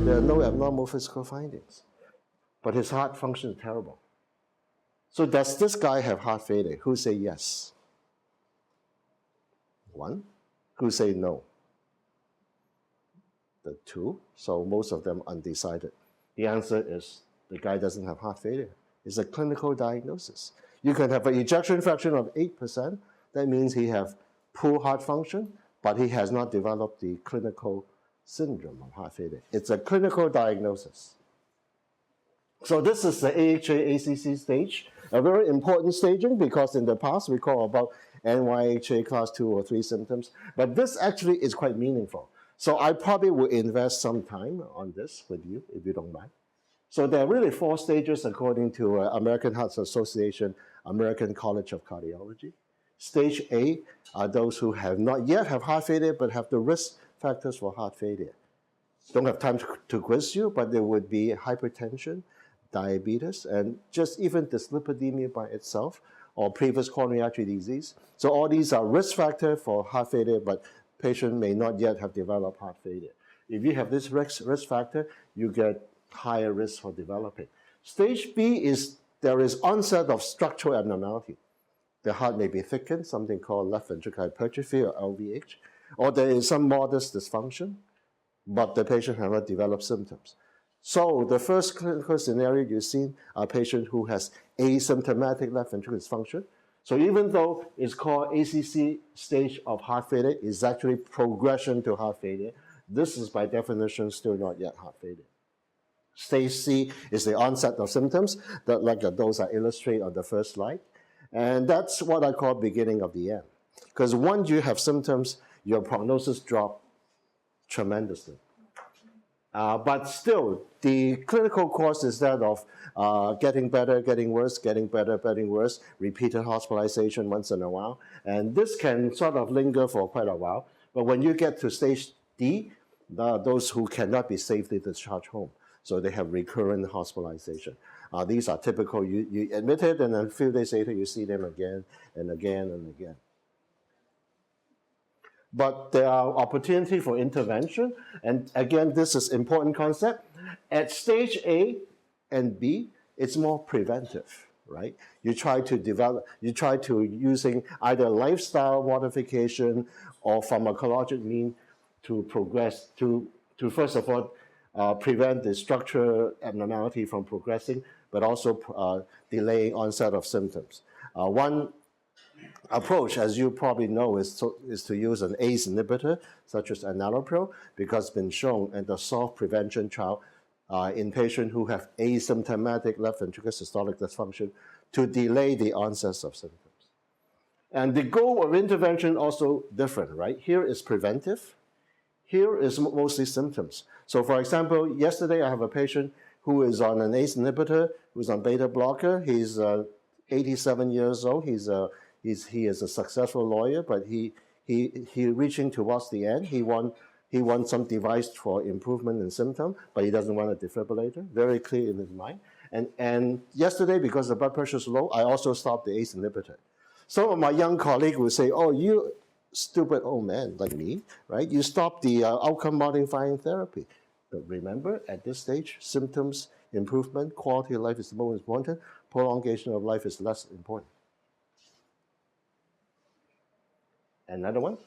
There are no abnormal physical findings. But his heart function is terrible. So does this guy have heart failure? Who say yes? One. Who say no? The two. So most of them undecided. The answer is the guy doesn't have heart failure. It's a clinical diagnosis. You can have an ejection fraction of 8%. That means he has poor heart function, but he has not developed the clinical syndrome of heart failure. It's a clinical diagnosis. So this is the AHA-ACC stage, a very important staging because in the past we call about NYHA class 2 or 3 symptoms, but this actually is quite meaningful. So I probably will invest some time on this with you, if you don't mind. So there are really 4 stages according to American Heart Association, American College of Cardiology. Stage A are those who have not yet have heart failure, but have the risk factors for heart failure. Don't have time to quiz you, but there would be hypertension, diabetes, and just even dyslipidemia by itself, or previous coronary artery disease. So all these are risk factors for heart failure, but patient may not yet have developed heart failure. If you have this risk factor, you get higher risk for developing. Stage B is there is onset of structural abnormality. The heart may be thickened, something called left ventricular hypertrophy or LVH, or there is some modest dysfunction, but the patient has not developed symptoms. So the first clinical scenario you've seen are a patient who has asymptomatic left ventricular dysfunction. So even though it's called ACC stage of heart failure, it's actually progression to heart failure. This is by definition still not yet heart failure. Stage C is the onset of symptoms, like those I illustrate on the first slide. And that's what I call beginning of the end. Because once you have symptoms, your prognosis drops tremendously. But still, the clinical course is that of getting better, getting worse, getting better, getting worse, repeated hospitalization once in a while. And this can sort of linger for quite a while. But when you get to stage D, those who cannot be safely discharged home. So they have recurrent hospitalization. These are typical, you admit it, and then a few days later you see them again and again and again. But there are opportunities for intervention, and again, this is important concept. At stage A and B, it's more preventive, right? You try to using either lifestyle modification or pharmacologic mean to progress, to first of all, prevent the structural abnormality from progressing, but also delaying onset of symptoms. One approach, as you probably know, is to use an ACE inhibitor, such as enalapril, because it's been shown in the SOLVE prevention trial in patients who have asymptomatic left ventricular systolic dysfunction to delay the onset of symptoms. And the goal of intervention also different, right? Here is preventive. Here is mostly symptoms. So for example, yesterday I have a patient who is on an ACE inhibitor, who's on beta blocker. He's 87 years old. He is a successful lawyer, but he reaching towards the end. He wants some device for improvement in symptom, but he doesn't want a defibrillator. Very clear in his mind. And yesterday, because the blood pressure is low, I also stopped the ACE inhibitor. Some of my young colleagues will say, "Oh, you stupid old man like me, right? You stop the outcome modifying therapy." But remember, at this stage, symptoms improvement, quality of life is the most important. Prolongation of life is less important. Another one.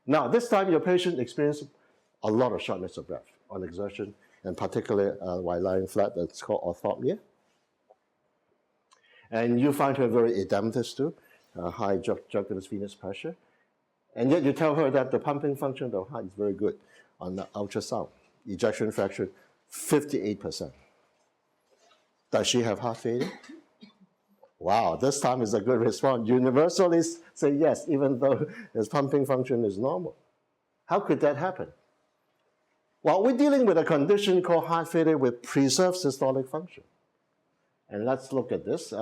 Now, this time your patient experienced a lot of shortness of breath on exertion, and particularly while lying flat. That's called orthopnea. And you find her very edematous too, high jugular venous pressure. And yet you tell her that the pumping function of the heart is very good on the ultrasound. Ejection fraction, 58%. Does she have heart failure? Wow, this time is a good response. Universally say yes, even though his pumping function is normal. How could that happen? Well, we're dealing with a condition called heart failure with preserved systolic function. And let's look at this.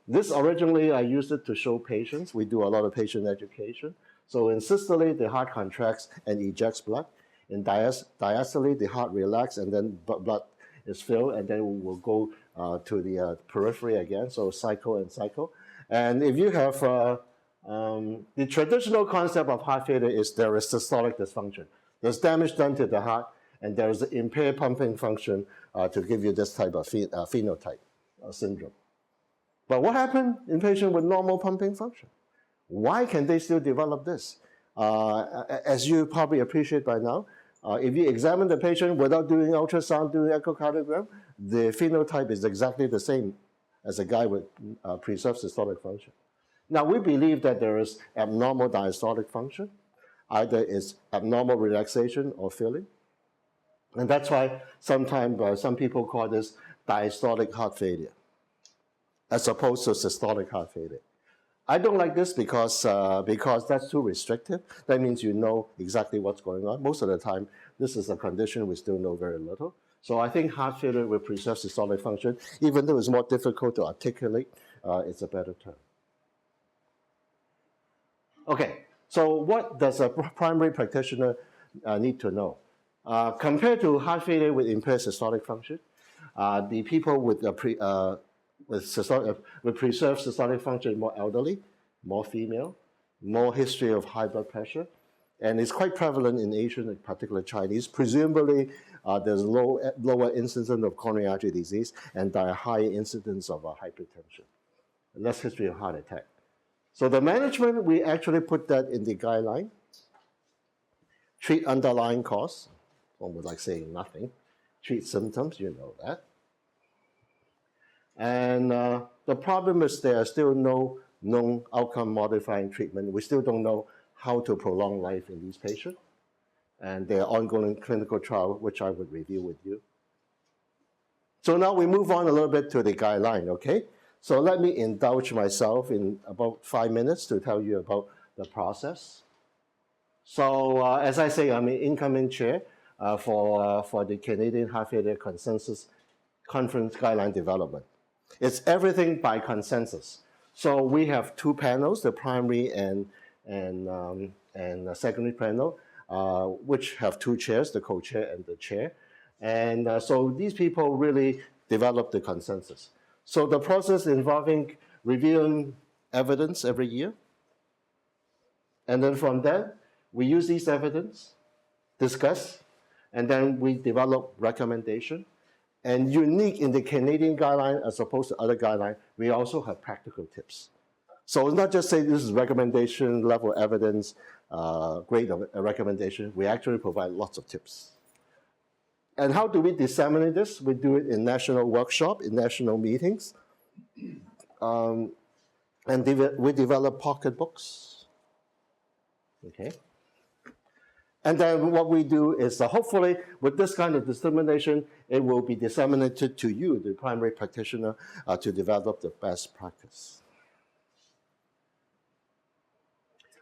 This originally, I used it to show patients. We do a lot of patient education. So in systole, the heart contracts and ejects blood. In diastole, the heart relaxes and then blood is filled, and then we'll go to the periphery again, so cycle and cycle. And if you have, the traditional concept of heart failure is there is systolic dysfunction. There's damage done to the heart, And there is an impaired pumping function to give you this type of phenotype syndrome. But what happened in patients with normal pumping function? Why can they still develop this? As you probably appreciate by now, if you examine the patient without doing ultrasound, doing echocardiogram, the phenotype is exactly the same as a guy with preserved systolic function. Now, we believe that there is abnormal diastolic function. Either it's abnormal relaxation or filling. And that's why sometimes some people call this diastolic heart failure, as opposed to systolic heart failure. I don't like this because that's too restrictive. That means you know exactly what's going on. Most of the time, this is a condition we still know very little. So I think heart failure with preserved systolic function, even though it's more difficult to articulate, it's a better term. Okay, so what does a primary practitioner need to know? Compared to heart failure with impaired systolic function, the people with preserved systolic function more elderly, more female, more history of high blood pressure, and it's quite prevalent in Asian, in particular Chinese. Presumably, there's lower incidence of coronary artery disease and higher incidence of hypertension, less history of heart attack. So the management, we actually put that in the guideline. Treat underlying cause. One would like saying nothing. Treat symptoms, you know that. And the problem is there are still no known outcome-modifying treatment. We still don't know how to prolong life in these patients. And there are ongoing clinical trials, which I would review with you. So now we move on a little bit to the guideline, okay? So let me indulge myself in about 5 minutes to tell you about the process. So as I say, I'm an incoming chair for the Canadian Heart Failure Consensus Conference Guideline Development. It's everything by consensus. So we have two panels, the primary and the secondary panel, which have two chairs, the co-chair and the chair. And so these people really develop the consensus. So the process involving reviewing evidence every year. And then from there, we use these evidence, discuss, and then we develop recommendation. And unique in the Canadian guideline as opposed to other guidelines, we also have practical tips. So it's not just say this is recommendation, level evidence, grade of a recommendation. We actually provide lots of tips. And how do we disseminate this? We do it in national workshop, in national meetings. And we develop pocket books. Okay. And then what we do is hopefully with this kind of dissemination, it will be disseminated to you, the primary practitioner, to develop the best practice.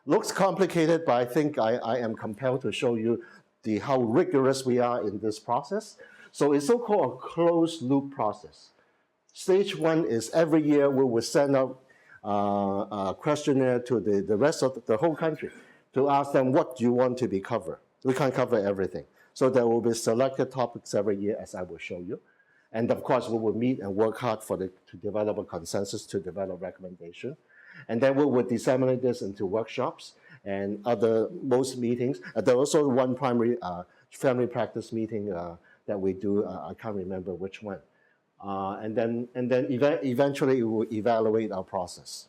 Looks complicated, but I think I am compelled to show you how rigorous we are in this process. So it's so-called a closed loop process. Stage one is every year we will send out a questionnaire to the rest of the whole country to ask them what you want to be covered. We can't cover everything. So there will be selected topics every year, as I will show you. And of course, we will meet and work hard to develop a consensus, to develop recommendation. And then we will disseminate this into workshops and most meetings. There's also one primary family practice meeting that we do. I can't remember which one. And then eventually we will evaluate our process.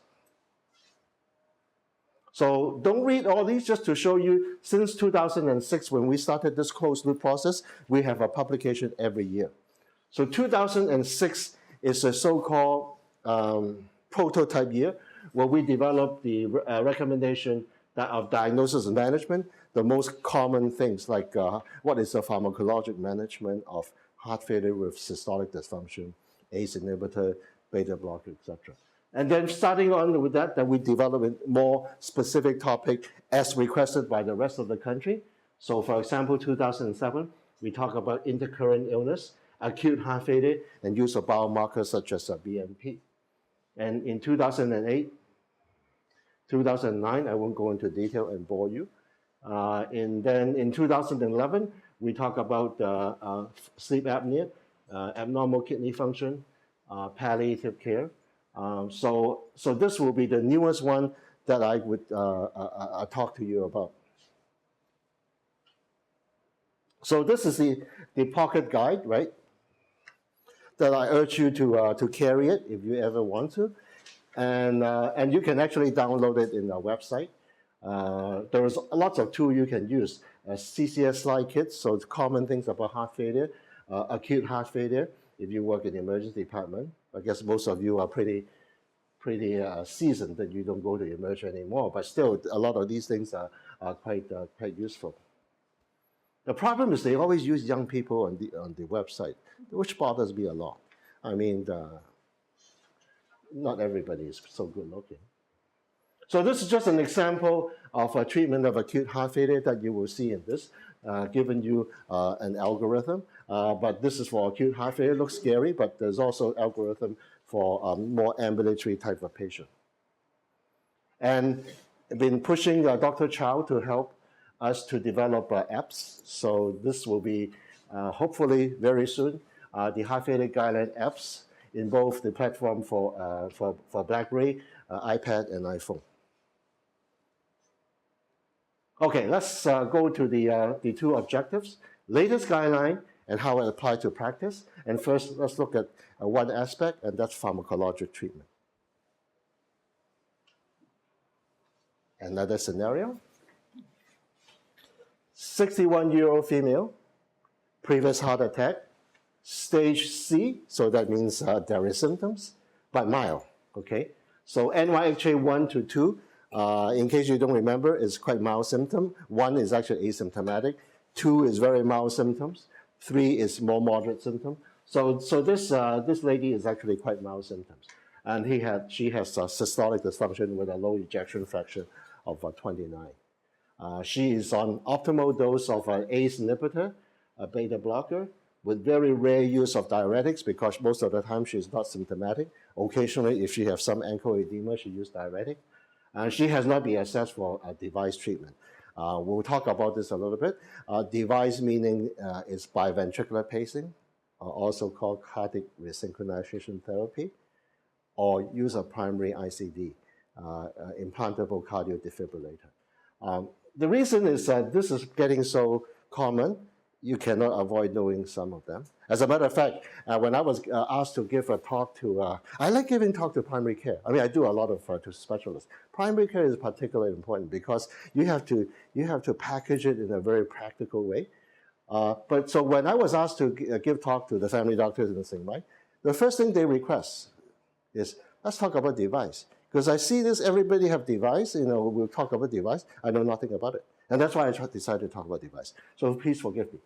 So don't read all these, just to show you, since 2006, when we started this closed loop process, we have a publication every year. So 2006 is a so-called prototype year, where we developed the recommendation of diagnosis and management, the most common things like what is the pharmacologic management of heart failure with systolic dysfunction, ACE inhibitor, beta blocker, etc. And then starting on with that, then we develop a more specific topic as requested by the rest of the country. So for example, 2007, we talk about intercurrent illness, acute heart failure, and use of biomarkers such as BNP. And in 2008, 2009, I won't go into detail and bore you. And then in 2011, we talk about sleep apnea, abnormal kidney function, palliative care. So this will be the newest one that I would talk to you about. So this is the pocket guide, right? That I urge you to carry it if you ever want to. And you can actually download it in our website. There is lots of tools you can use. CCS slide kits, so it's common things about heart failure, acute heart failure, if you work in the emergency department. I guess most of you are pretty seasoned that you don't go to emergency anymore, but still a lot of these things are quite useful. The problem is they always use young people on the website, which bothers me a lot. I mean, not everybody is so good looking. So this is just an example of a treatment of acute heart failure that you will see in this, given you an algorithm. But this is for acute heart failure. It looks scary, but there's also algorithm for more ambulatory type of patient. And I've been pushing Dr. Chow to help us to develop apps. So this will be hopefully very soon the heart failure guideline apps in both the platform for BlackBerry, iPad, and iPhone. Okay, let's go to the two objectives: latest guideline and how it applies to practice. And first, let's look at one aspect, and that's pharmacologic treatment. Another scenario: 61-year-old female, previous heart attack, stage C, so that means there is symptoms, but mild, okay? So NYHA 1 to 2, in case you don't remember, is quite mild symptom. 1 is actually asymptomatic. 2 is very mild symptoms. 3 is more moderate symptom. So this lady is actually quite mild symptoms. And she has systolic dysfunction with a low ejection fraction of 29. She is on optimal dose of an ACE inhibitor, a beta blocker, with very rare use of diuretics because most of the time she's not symptomatic. Occasionally, if she has some ankle edema, she uses diuretic. And she has not been assessed for a device treatment. We'll talk about this a little bit. Device meaning is biventricular pacing, also called cardiac resynchronization therapy, or use of primary ICD, implantable cardio defibrillator. The reason is that this is getting so common, you cannot avoid knowing some of them. As a matter of fact, when I was asked to give a talk to, I like giving talk to primary care. I mean, I do a lot of to specialists. Primary care is particularly important because you have to package it in a very practical way. But so when I was asked to give talk to the family doctors in the same way, the first thing they request is, let's talk about device. Because I see this, everybody have device, we'll talk about device. I know nothing about it. And that's why I decided to talk about device. So please forgive me.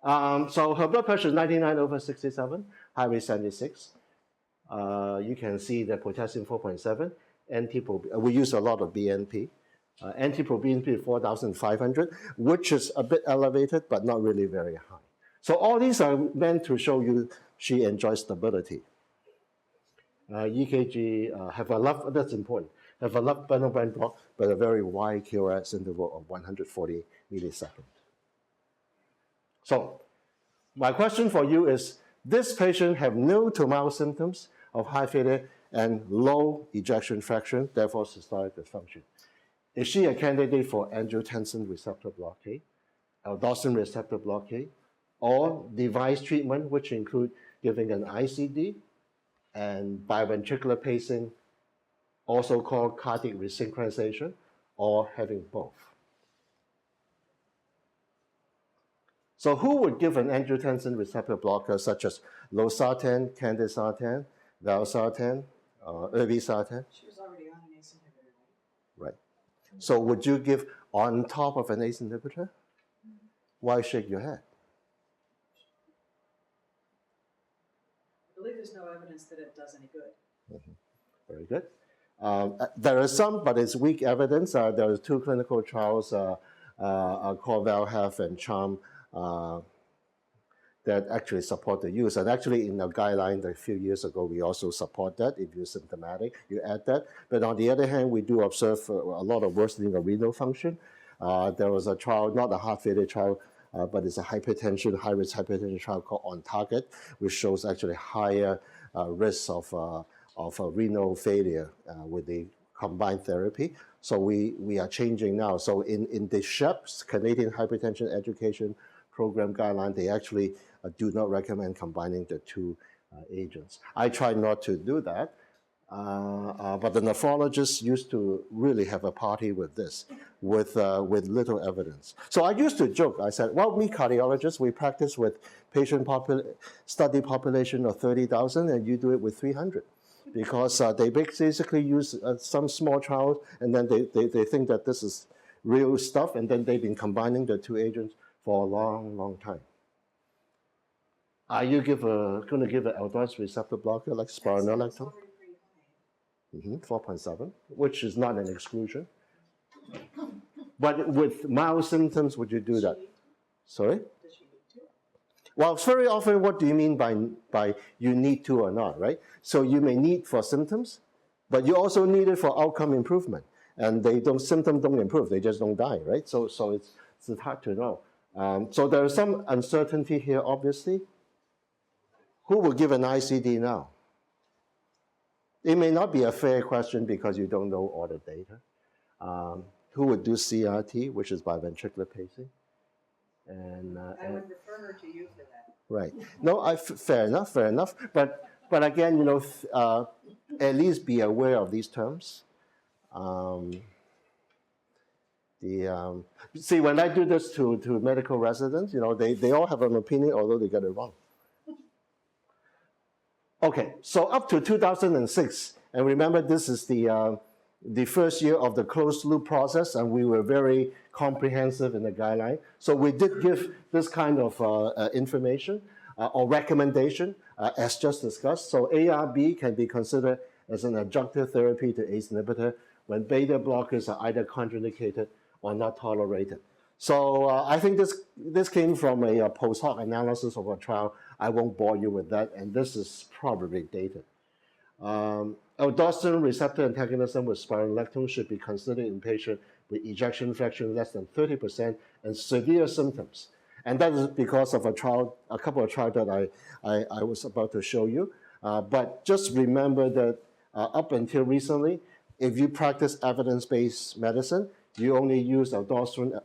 So her blood pressure is 99/67, high risk 76. You can see the potassium 4.7. We use a lot of BNP. NT-proBNP 4,500, which is a bit elevated, but not really very high. So all these are meant to show you she enjoys stability. EKG have a left, that's important, have a left bundle band block, but a very wide QRS interval of 140 milliseconds. So my question for you is, this patient have no to mild symptoms of heart failure and low ejection fraction, therefore systolic dysfunction. Is she a candidate for angiotensin receptor blockade, aldosterone receptor blockade, or device treatment, which include giving an ICD and biventricular pacing, also called cardiac resynchronization, or having both? So who would give an angiotensin receptor blocker such as losartan, candesartan, valsartan, irbesartan? She was already on an ACE inhibitor, right? Right. So would you give on top of an ACE inhibitor? Mm-hmm. Why shake your head? I believe there's no evidence that it does any good. Mm-hmm. Very good. There is some, but it's weak evidence. There are 2 clinical trials called VALHAF and CHARM that actually support the use. And actually in the guideline a few years ago, we also support that. If you're symptomatic, you add that. But on the other hand, we do observe a lot of worsening of renal function. There was a trial, not a heart failure trial, but it's a hypertension, high-risk hypertension trial called On Target, which shows actually higher risk of renal failure with the combined therapy. So we are changing now. So in the SHEPS, Canadian Hypertension Education program guideline, they actually do not recommend combining the two agents. I try not to do that, but the nephrologists used to really have a party with this, with little evidence. So I used to joke. I said, well, we cardiologists, we practice with study population of 30,000, and you do it with 300. Because they basically use some small trials, and then they think that this is real stuff, and then they've been combining the two agents for a long, long time. Are you going to give an aldosterone receptor blocker like spironolactone? 4.7, which is not an exclusion. But with mild symptoms, would you do that? Sorry? Well, very often, what do you mean by you need to or not, right? So you may need for symptoms, but you also need it for outcome improvement. And symptoms don't improve, they just don't die, right? So it's hard to know. So there is some uncertainty here, obviously. Who will give an ICD now? It may not be a fair question because you don't know all the data. Who would do CRT, which is biventricular pacing? I would refer her to you for that. Right. No, fair enough. But again, at least be aware of these terms. See, when I do this to medical residents, they all have an opinion, although they get it wrong. Okay, so up to 2006, and remember this is the first year of the closed loop process, and we were very comprehensive in the guideline. So we did give this kind of information or recommendation as just discussed. So ARB can be considered as an adjunctive therapy to ACE inhibitor when beta blockers are either contraindicated or not tolerated. So I think this came from a post hoc analysis of a trial. I won't bore you with that, and this is probably dated. Aldosterone receptor antagonism with spironolactone should be considered in patients with ejection fraction less than 30% and severe symptoms. And that is because of a couple of trials that I was about to show you. But just remember that up until recently, if you practice evidence-based medicine, you only use aldosterone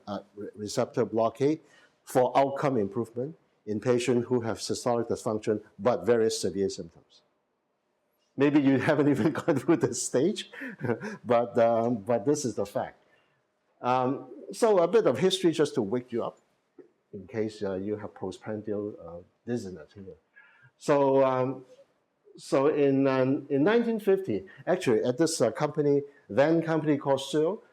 receptor blockade for outcome improvement in patients who have systolic dysfunction but very severe symptoms. Maybe you haven't even gone through this stage, but this is the fact. So a bit of history just to wake you up in case you have postprandial dizziness here. So in 1950, actually at this then company called Searle,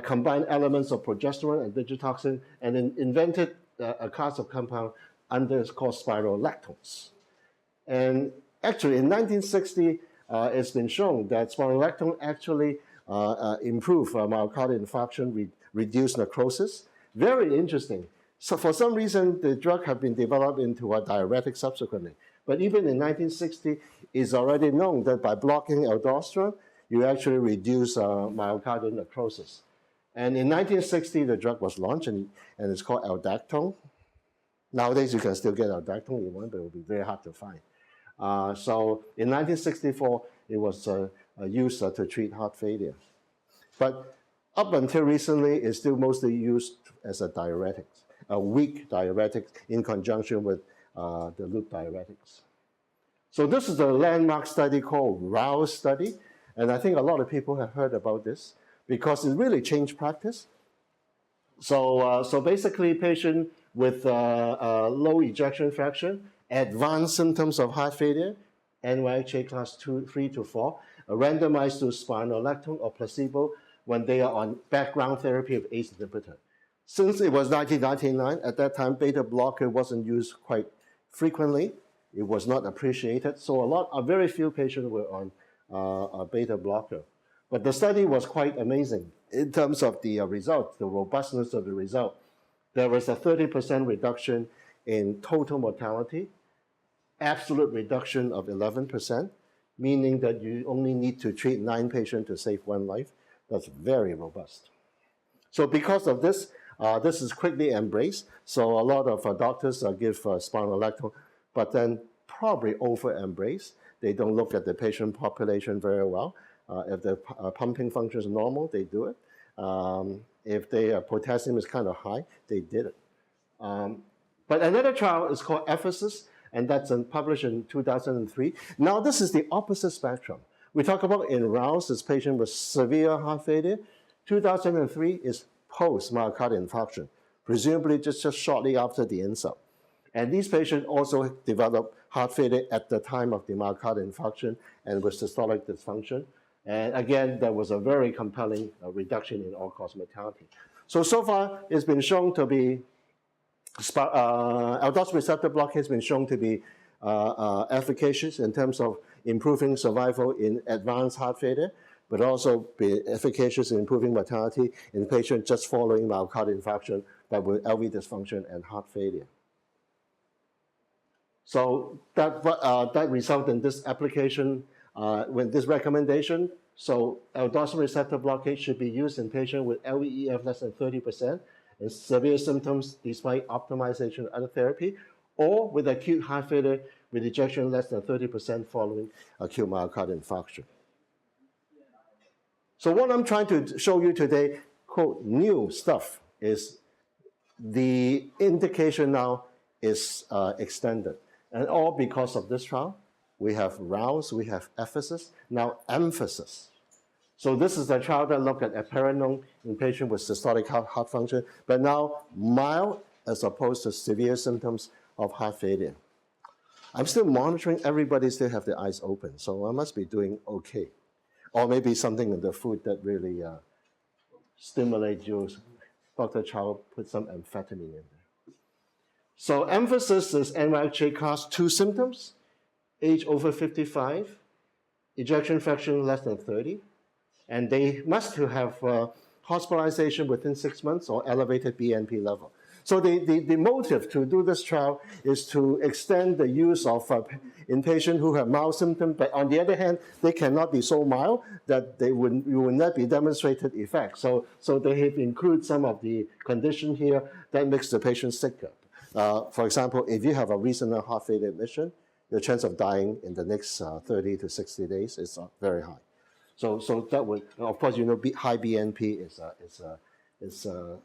combined elements of progesterone and digitoxin and invented a class of compound called spirolactones. And actually in 1960, it's been shown that spironolactone actually improve myocardial infarction, reduce necrosis. Very interesting. So for some reason, the drug have been developed into a diuretic subsequently. But even in 1960, it's already known that by blocking aldosterone, you actually reduce myocardial necrosis. And in 1960, the drug was launched, and it's called aldactone. Nowadays, you can still get aldactone if you want, but it will be very hard to find. So in 1964, it was used to treat heart failure. But up until recently, it's still mostly used as a diuretic, a weak diuretic in conjunction with the loop diuretics. So this is a landmark study called ROUSE study, and I think a lot of people have heard about this because it really changed practice. So basically, patient with low ejection fraction, advanced symptoms of heart failure, NYHA class 3 to 4, are randomized to spironolactone or placebo when they are on background therapy of ACE inhibitor. Since it was 1999, at that time, beta blocker wasn't used quite frequently. It was not appreciated, so very few patients were on a beta blocker. But the study was quite amazing in terms of the result, the robustness of the result. There was a 30% reduction in total mortality, absolute reduction of 11%, meaning that you only need to treat 9 patients to save 1 life. That's very robust. So because of this, this is quickly embraced. So a lot of doctors give spironolactone, but then probably over-embrace. They don't look at the patient population very well. If the pumping function is normal, they do it. If their potassium is kind of high, they did it. But another trial is called FACC, and that's published in 2003. Now, this is the opposite spectrum. We talk about in ROUSE, this patient with severe heart failure. 2003 is post-myocardial infarction, presumably just shortly after the insult. And these patients also develop heart failure at the time of the myocardial infarction and with systolic dysfunction. And again, there was a very compelling reduction in all-cause mortality. So far, it's been shown to be, aldosterone receptor blockade has been shown to be efficacious in terms of improving survival in advanced heart failure, but also be efficacious in improving mortality in patients just following myocardial infarction, but with LV dysfunction and heart failure. So that resulted in this application with this recommendation. So aldosterone receptor blockade should be used in patients with LVEF less than 30% and severe symptoms despite optimization of other therapy, or with acute heart failure with ejection less than 30% following acute myocardial infarction. So what I'm trying to show you today, quote, new stuff, is the indication now is extended. And all because of this trial. We have ROUSE, we have FACC, now emphasis. So this is the trial that looked at eplerenone in patients with systolic heart function, but now mild as opposed to severe symptoms of heart failure. I'm still monitoring, everybody still have their eyes open, so I must be doing okay. Or maybe something in the food that really stimulates you. Dr. Chow put some amphetamine in there. So emphasis is NYHA class 2 symptoms, age over 55, ejection fraction less than 30, and they must have hospitalization within 6 months or elevated BNP level. So the motive to do this trial is to extend the use of in patients who have mild symptoms, but on the other hand, they cannot be so mild that you will not be demonstrated effect. So they have included some of the condition here that makes the patient sicker. For example, if you have a recent heart failure admission, your chance of dying in the next 30 to 60 days is very high. So that would, of course, you know, high BNP is a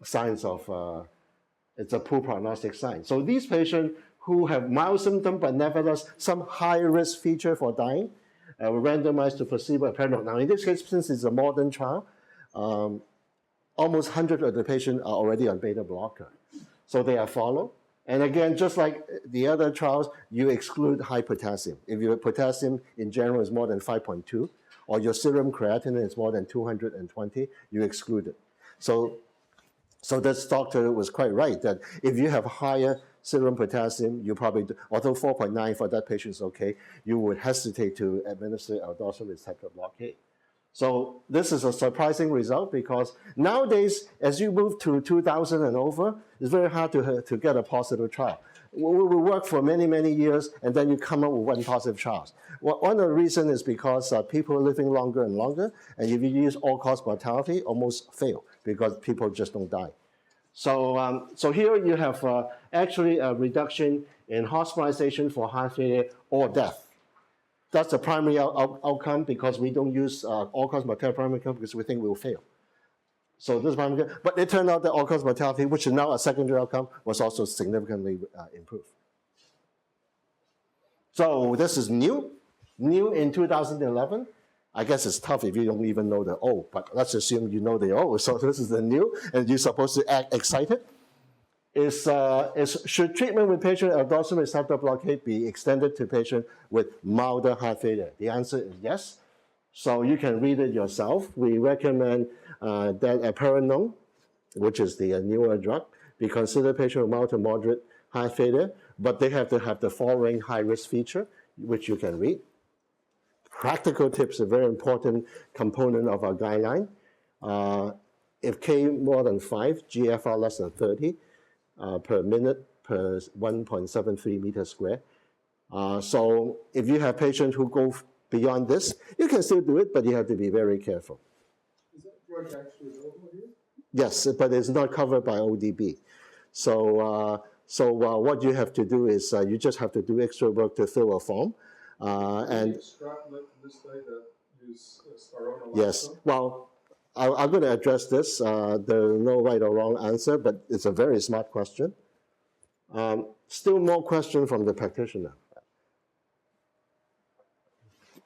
signs of, it's a poor prognostic sign. So these patients who have mild symptoms but nevertheless some high risk feature for dying were randomized to placebo eplerenone. Now in this case, since it's a modern trial, almost 100 of the patients are already on beta blocker. So they are followed. And again, just like the other trials, you exclude high potassium. If your potassium in general is more than 5.2, or your serum creatinine is more than 220, you exclude it. So this doctor was quite right that if you have higher serum potassium, you probably, although 4.9 for that patient is okay, you would hesitate to administer aldosterone receptor blockade. So this is a surprising result because nowadays, as you move to 2000 and over, it's very hard to get a positive trial. We work for many, many years, and then you come up with one positive trial. Well, one of the reasons is because people are living longer and longer, and if you use all-cause mortality, almost fail because people just don't die. So here you have actually a reduction in hospitalization for heart failure or death. That's the primary outcome because we don't use all-cause mortality primary outcome because we think we'll fail. So this is primary, but it turned out that all-cause mortality, which is now a secondary outcome, was also significantly improved. So this is new in 2011. I guess it's tough if you don't even know the O, but let's assume you know the O. So this is the new, and you're supposed to act excited. Should treatment with patient aldosterone receptor blockade be extended to patients with milder heart failure? The answer is yes. So you can read it yourself. We recommend that eplerenone, which is the newer drug, be considered patient with mild to moderate heart failure, but they have to have the following high-risk feature, which you can read. Practical tips are a very important component of our guideline. If K more than 5, GFR less than 30 per minute per 1.73 meters squared. So if you have patients who go beyond this, you can still do it, but you have to be very careful. Is that drug actually available here? Yes, but it's not covered by ODB. So what you have to do is you just have to do extra work to fill a form. And extrapolate from this study that use Starona. Yes, well, I'm going to address this. There's no right or wrong answer, but it's a very smart question. Still more question from the practitioner.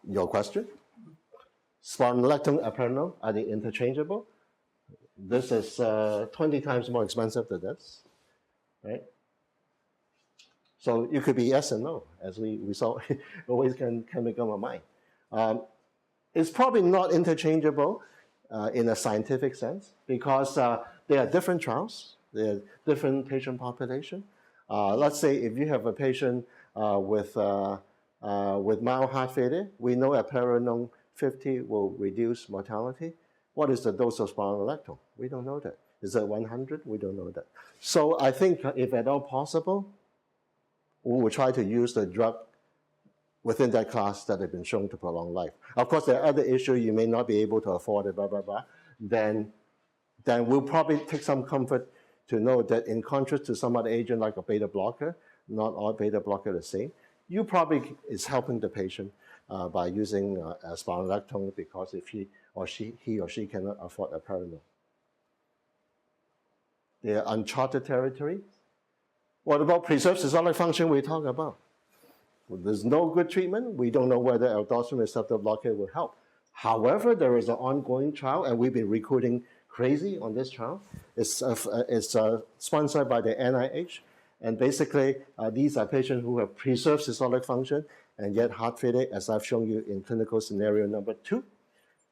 Your question? Spironolactone, eplerenone, are they interchangeable? This is 20 times more expensive than this, right? So you could be yes and no, as we saw, always can make up our mind. It's probably not interchangeable in a scientific sense because they are different trials, they are different patient population. Let's say if you have a patient with mild heart failure, we know eplerenone 50 will reduce mortality. What is the dose of spironolactone? We don't know that. Is it 100? We don't know that. So I think if at all possible, we will try to use the drug within that class that have been shown to prolong life. Of course, there are other issues you may not be able to afford it, blah, blah, blah. Then we'll probably take some comfort to know that in contrast to some other agent like a beta blocker, not all beta blocker are the same, you probably is helping the patient by using spironolactone because if he or she cannot afford eplerenone. They are uncharted territory. What about preserved systolic function we talk about? Well, there's no good treatment. We don't know whether aldosterone receptor blockade will help. However, there is an ongoing trial, and we've been recruiting crazy on this trial. It's sponsored by the NIH, and basically these are patients who have preserved systolic function and yet heart failure, as I've shown you in clinical scenario number 2,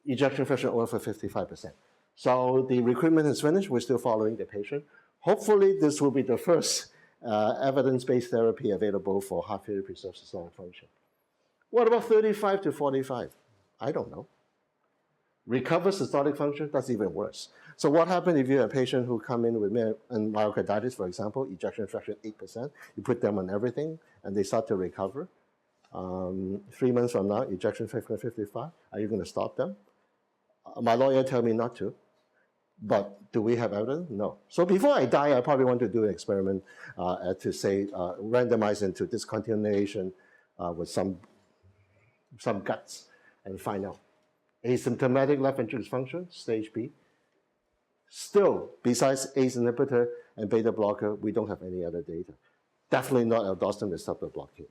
ejection fraction over 55%. So the recruitment is finished. We're still following the patient. Hopefully, this will be the first evidence-based therapy available for heart failure preserved systolic function. What about 35 to 45? I don't know. Recover systolic function, that's even worse. So what happens if you have a patient who come in with myocarditis, for example, ejection fraction 8%, you put them on everything, and they start to recover. 3 months from now, ejection fraction 55, are you going to stop them? My lawyer told me not to. But do we have evidence? No. So before I die, I probably want to do an experiment to say randomize into discontinuation with some guts and find out. Asymptomatic left ventricular dysfunction, stage B. Still, besides ACE inhibitor and beta blocker, we don't have any other data. Definitely not aldosterone receptor blockade.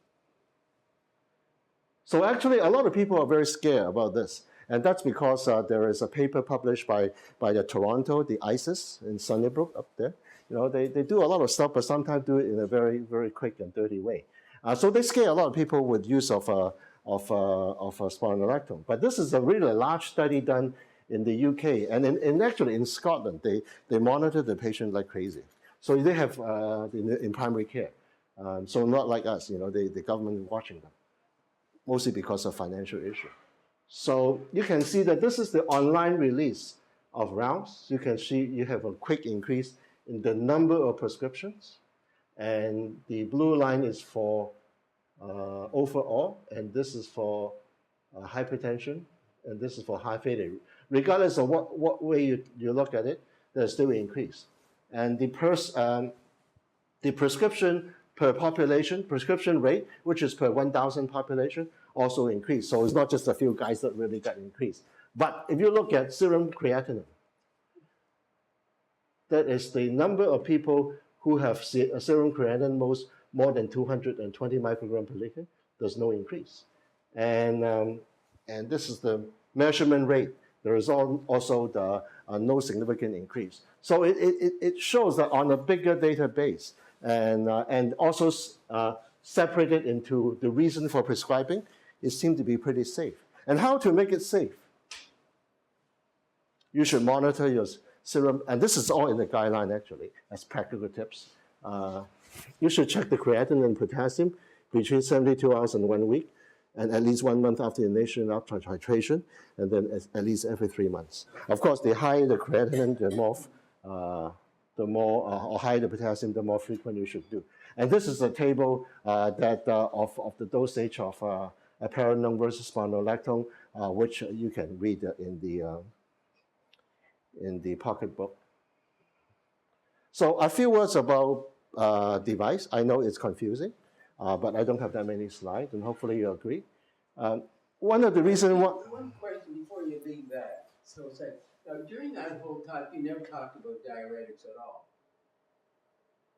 So actually, a lot of people are very scared about this. And that's because there is a paper published by the Toronto, the ISIS in Sunnybrook up there. You know, they do a lot of stuff, but sometimes do it in a very, very quick and dirty way. So they scare a lot of people with use of spironolactone. But this is a really large study done in the UK. And actually in Scotland, they monitor the patient like crazy. So they have in primary care. So not like us, you know, the government is watching them, mostly because of financial issue. So you can see that this is the online release of rounds. You can see you have a quick increase in the number of prescriptions. And the blue line is for overall, and this is for hypertension, and this is for heart failure. Regardless of what way you look at it, there's still an increase. And the prescription per population, prescription rate, which is per 1,000 population, also increased. So it's not just a few guys that really got increased. But if you look at serum creatinine, that is the number of people who have serum creatinine more than 220 microgram per liter, there's no increase. And this is the measurement rate. There is also the no significant increase. So it shows that on a bigger database and also separated into the reason for prescribing, it seemed to be pretty safe. And how to make it safe? You should monitor your serum, and this is all in the guideline actually, as practical tips. You should check the creatinine and potassium between 72 hours and 1 week, and at least 1 month after initiation after titration, and then at least every 3 months. Of course, the higher the creatinine, the more or higher the potassium, the more frequent you should do. And this is a table of the dosage of eplerenone versus spironolactone, which you can read in the pocketbook. So a few words about device. I know it's confusing, but I don't have that many slides, and hopefully you agree. One of the reasons... One question before you leave that. So say, now during that whole talk, you never talked about diuretics at all.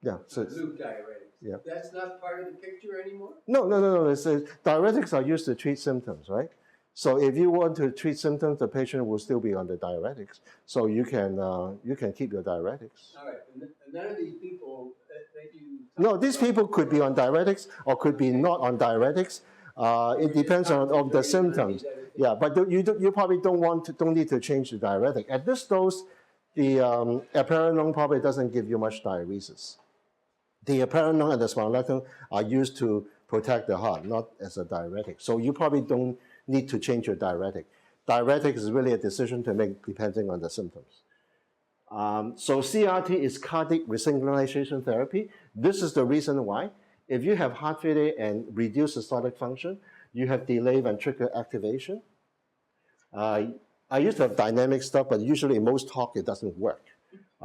Yeah. So loop diuretics. Yeah. That's not part of the picture anymore? No. It's, diuretics are used to treat symptoms, right? So if you want to treat symptoms, the patient will still be on the diuretics. So you can keep your diuretics. All right, and none of these people that you... No, these people could be on diuretics or could be not on diuretics. It depends on the symptoms. Yeah, but you probably don't need to change the diuretic. At this dose, the eplerenone probably doesn't give you much diuresis. The eplerenone and the spironolactone are used to protect the heart, not as a diuretic. So you probably don't need to change your diuretic. Diuretic is really a decision to make depending on the symptoms. So CRT is cardiac resynchronization therapy. This is the reason why. If you have heart failure and reduced systolic function, you have delayed ventricular activation. I used to have dynamic stuff, but usually in most talk it doesn't work.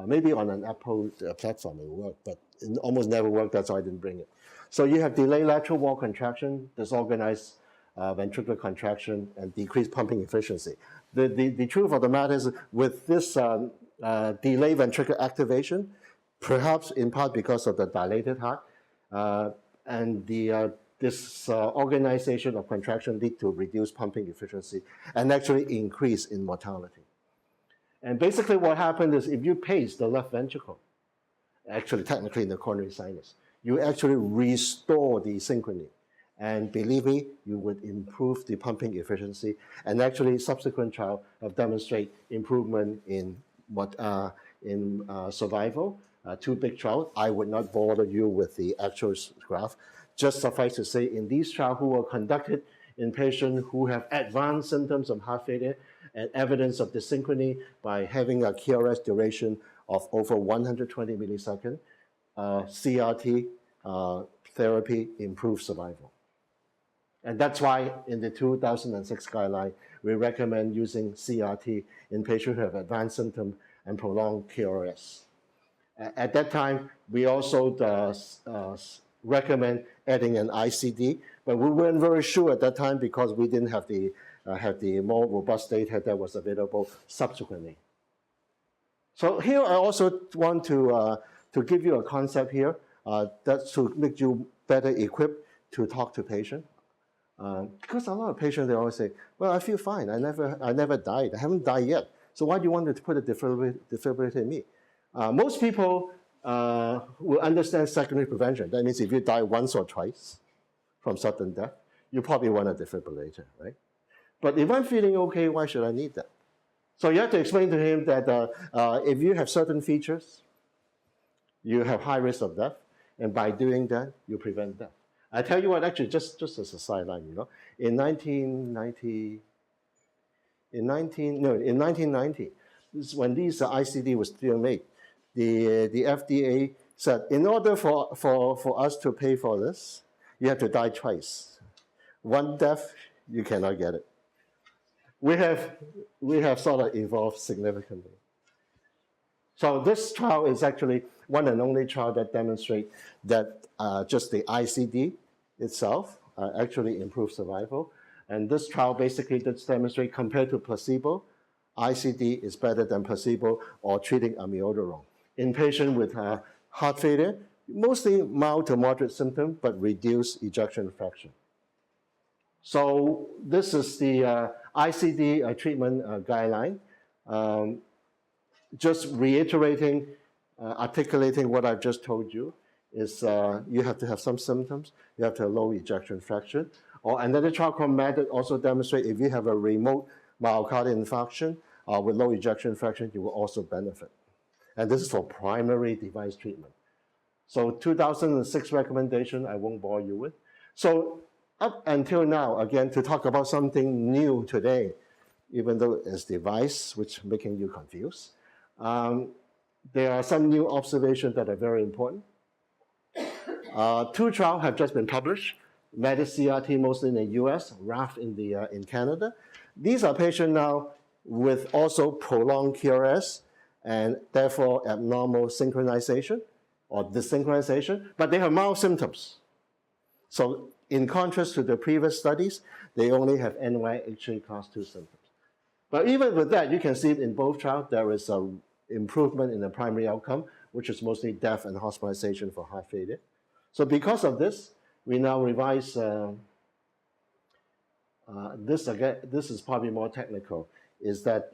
Maybe on an Apple platform it will work, but it almost never worked. That's why I didn't bring it. So you have delayed lateral wall contraction, disorganized ventricular contraction, and decreased pumping efficiency. The truth of the matter is, with this delayed ventricular activation, perhaps in part because of the dilated heart, and this organization of contraction lead to reduced pumping efficiency and actually increase in mortality. And basically what happened is, if you pace the left ventricle, actually technically in the coronary sinus, you actually restore the synchrony. And believe me, you would improve the pumping efficiency. And actually, subsequent trials have demonstrated improvement in survival. Two big trials. I would not bother you with the actual graph. Just suffice to say, in these trials who were conducted in patients who have advanced symptoms of heart failure and evidence of dysynchrony by having a QRS duration of over 120 milliseconds, CRT therapy improves survival. And that's why in the 2006 guideline, we recommend using CRT in patients who have advanced symptoms and prolonged QRS. At that time, we also recommend adding an ICD, but we weren't very sure at that time because we didn't have the more robust data that was available subsequently. So here I also want to give you a concept here that's to make you better equipped to talk to patients. Because a lot of patients, they always say, well, I feel fine. I never died. I haven't died yet. So why do you want to put a defibrillator in me? Most people will understand secondary prevention. That means if you die once or twice from sudden death, you probably want a defibrillator, right? But if I'm feeling okay, why should I need that? So you have to explain to him that if you have certain features, you have high risk of death, and by doing that, you prevent death. I tell you what, actually, just as a sideline, in 1990, this is when these ICD was still made, the FDA said, in order for us to pay for this, you have to die twice. One death, you cannot get it. We have sort of evolved significantly. So this trial is actually one and only trial that demonstrates that just the ICD itself actually improves survival. And this trial basically does demonstrate, compared to placebo, ICD is better than placebo or treating amiodarone. In patients with heart failure, mostly mild to moderate symptom, but reduced ejection fraction. So this is the ICD treatment guideline. Just reiterating, articulating what I've just told you, is you have to have some symptoms, you have to have low ejection fraction. Or another trial called MEDIT also demonstrates if you have a remote myocardial infarction with low ejection fraction, you will also benefit. And this is for primary device treatment. So 2006 recommendation, I won't bore you with. So up until now, again, to talk about something new today, even though it's device, which making you confused, there are some new observations that are very important. Two trials have just been published. MEDIT CRT mostly in the US, RAF in Canada. These are patients now with also prolonged QRS and therefore abnormal synchronization or dysynchronization, but they have mild symptoms. So in contrast to the previous studies, they only have NYHA class 2 symptoms. But even with that, you can see in both trials, there is an improvement in the primary outcome, which is mostly death and hospitalization for heart failure. So because of this, we now revise this again. This is probably more technical. Is that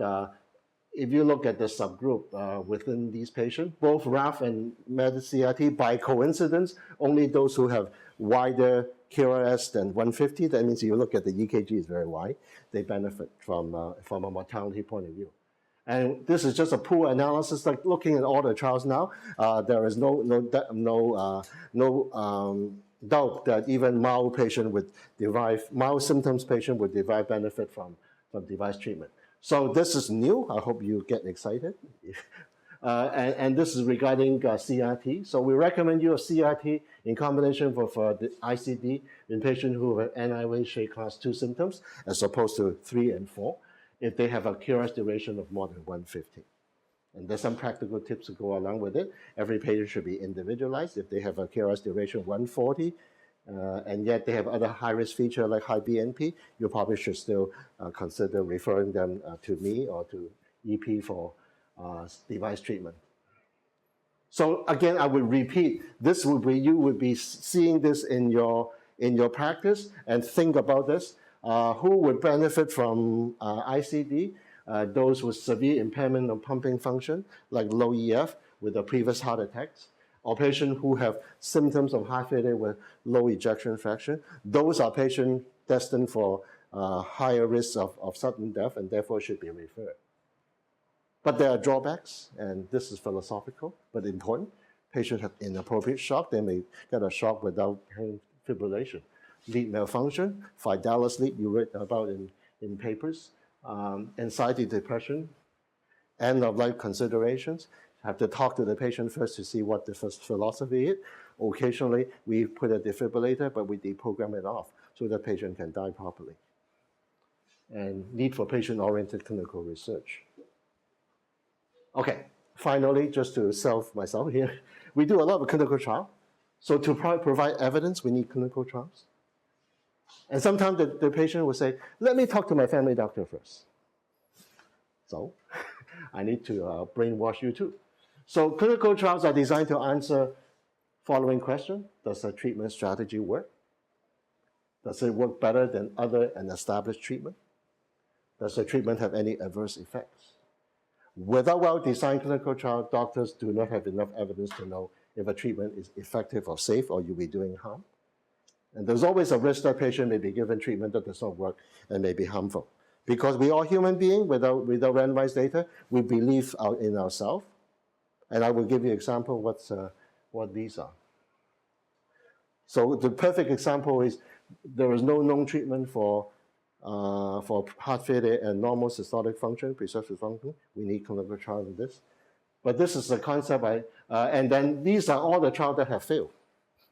if you look at the subgroup within these patients, both RAF and med-CRT, by coincidence, only those who have wider QRS than 150, that means you look at the EKG is very wide, they benefit from a mortality point of view. And this is just a pool analysis, like looking at all the trials now. There is no doubt that even mild symptoms patient would derive benefit from device treatment. So this is new. I hope you get excited. And this is regarding CRT. So we recommend you a CRT in combination for the ICD in patients who have NIH class 2 symptoms, as opposed to 3 and 4, if they have a QRS duration of more than 150. And there's some practical tips to go along with it. Every patient should be individualized. If they have a QRS duration of 140, and yet they have other high-risk features like high BNP, you probably should still consider referring them to me or to EP for device treatment. So again, I would repeat, this would be, you would be seeing this in your practice and think about this. Who would benefit from ICD? Those with severe impairment of pumping function, like low EF with a previous heart attacks, or patients who have symptoms of heart failure with low ejection fraction. Those are patients destined for higher risk of sudden death and therefore should be referred. But there are drawbacks, and this is philosophical but important. Patients have inappropriate shock. They may get a shock without having fibrillation. Lead malfunction, fidalis lead you read about in papers, anxiety, depression, end of life considerations. Have to talk to the patient first to see what the first philosophy is. Occasionally, we put a defibrillator, but we deprogram it off so the patient can die properly. And need for patient-oriented clinical research. Okay, finally, just to self myself here, we do a lot of clinical trial. So to provide evidence, we need clinical trials. And sometimes the patient will say, let me talk to my family doctor first. So I need to brainwash you too. So clinical trials are designed to answer following question. Does a treatment strategy work? Does it work better than other and established treatment? Does the treatment have any adverse effects? Without well-designed clinical trial, doctors do not have enough evidence to know if a treatment is effective or safe or you'll be doing harm. And there's always a risk that patient may be given treatment that does not work and may be harmful. Because we are human beings without randomized data, we believe in ourselves. And I will give you an example what these are. So the perfect example is there is no known treatment for heart failure and normal systolic function, preserved function. We need clinical trial in this. But this is the concept, and then these are all the trials that have failed,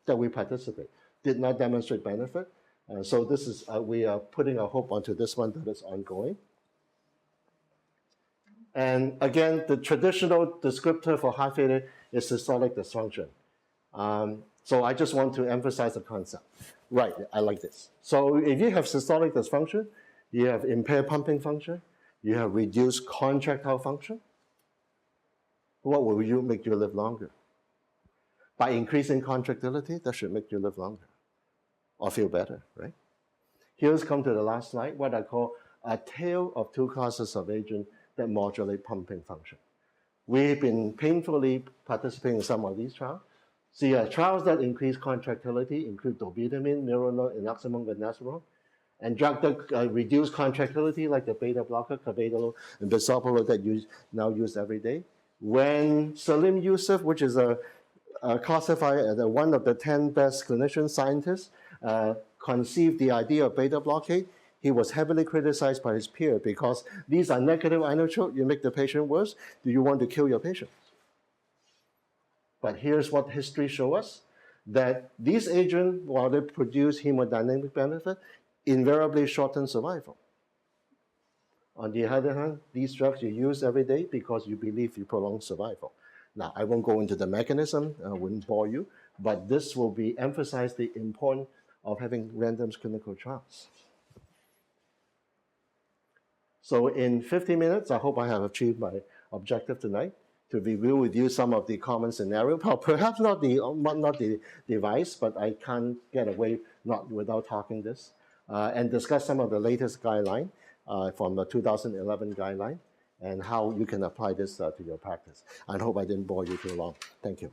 that we participate, did not demonstrate benefit. So this is, we are putting our hope onto this one that is ongoing. And again, the traditional descriptor for heart failure is systolic dysfunction. So I just want to emphasize the concept. Right, I like this. So if you have systolic dysfunction, you have impaired pumping function, you have reduced contractile function, what will make you live longer? By increasing contractility, that should make you live longer or feel better, right? Here's come to the last slide, what I call a tale of two classes of agent that modulate pumping function. We've been painfully participating in some of these trials. See, trials that increase contractility include dobutamine, Nironol, enoxaparin, ganaxolone, and drugs that reduce contractility, like the beta blocker, carvedilol, and bisoprolol that now used every day. When Salim Youssef, which is classified as one of the 10 best clinician scientists, conceived the idea of beta blockade, he was heavily criticized by his peer because these are negative inotrope, you make the patient worse. Do you want to kill your patient? But here's what history shows us, that these agents, while they produce hemodynamic benefit, invariably shorten survival. On the other hand, these drugs you use every day because you believe you prolong survival. Now, I won't go into the mechanism, I wouldn't bore you, but this will emphasize the importance of having random clinical trials. So in 50 minutes, I hope I have achieved my objective tonight. to review with you some of the common scenario, perhaps not the device, but I can't get away not without talking this, and discuss some of the latest guideline from the 2011 guideline and how you can apply this to your practice. I hope I didn't bore you too long. Thank you.